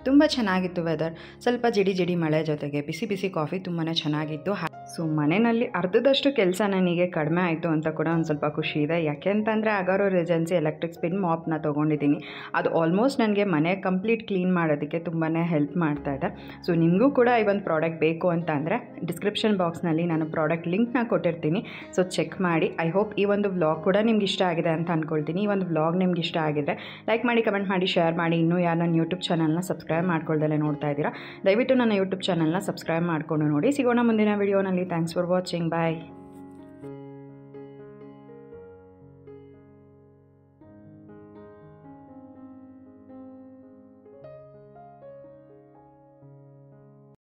ತುಂಬ ಚೆನ್ನಾಗಿತ್ತು ವೆದರ್. ಸ್ವಲ್ಪ ಜಿಡಿ ಮಳೆ ಜೊತೆಗೆ ಬಿಸಿ ಕಾಫಿ ತುಂಬಾ ಚೆನ್ನಾಗಿತ್ತು. ಸೊ ಮನೆಯಲ್ಲಿ ಅರ್ಧದಷ್ಟು ಕೆಲಸ ನನಗೆ ಕಡಿಮೆ ಆಯಿತು ಅಂತ ಕೂಡ ಒಂದು ಸ್ವಲ್ಪ ಖುಷಿ ಇದೆ. ಯಾಕೆಂತಂದರೆ ಅಗಾರೋ ರೆಜೆನ್ಸಿ ಎಲೆಕ್ಟ್ರಿಕ್ ಸ್ಪಿನ್ ಮಾಪ್ನ ತೊಗೊಂಡಿದ್ದೀನಿ. ಅದು ಆಲ್ಮೋಸ್ಟ್ ನನಗೆ ಮನೆ ಕಂಪ್ಲೀಟ್ ಕ್ಲೀನ್ ಮಾಡೋದಕ್ಕೆ ತುಂಬಾ ಹೆಲ್ಪ್ ಮಾಡ್ತಾ ಇದೆ. ಸೊ ನಿಮಗೂ ಕೂಡ ಈ ಒಂದು ಪ್ರಾಡಕ್ಟ್ ಬೇಕು ಅಂತ ಅಂದರೆ ಡಿಸ್ಕ್ರಿಪ್ಷನ್ ಬಾಕ್ಸ್ನಲ್ಲಿ ನಾನು ಪ್ರಾಡಕ್ಟ್ ಲಿಂಕ್ನ ಕೊಟ್ಟಿರ್ತೀನಿ. ಸೊ ಚೆಕ್ ಮಾಡಿ. ಐ ಹೋಪ್ ಈ ಒಂದು ವ್ಲಾಗ್ ಕೂಡ ನಿಮ್ಗೆ ಇಷ್ಟ ಆಗಿದೆ ಅಂತ ಅಂದ್ಕೊಳ್ತೀನಿ. ಈ ಒಂದು ವ್ಲಾಗ್ ನಿಮ್ಗೆ ಇಷ್ಟ ಆಗಿದ್ರೆ ಲೈಕ್ ಮಾಡಿ, ಕಮೆಂಟ್ ಮಾಡಿ, ಶೇರ್ ಮಾಡಿ. ಇನ್ನೂ ಯಾರು ನನ್ನ ಯೂಟ್ಯೂಬ್ ಚಾನಲ್ನ ಸಬ್ಸ್ಕ್ರೈಬ್ ಮಾಡ್ಕೊಳ್ದಲ್ಲೇ ನೋಡ್ತಾ ಇದ್ದೀರಾ, ದಯವಿಟ್ಟು ನನ್ನ ಯೂಟ್ಯೂಬ್ ಚಾನಲ್ನ ಸಬ್ಸ್ಕ್ರೈಬ್ ಮಾಡಿಕೊಂಡು ನೋಡಿ. ಸಿಗೋಣ ಮುಂದಿನ ವಿಡಿಯೋನಲ್ಲಿ. Thanks for watching. ಬಾಯ್.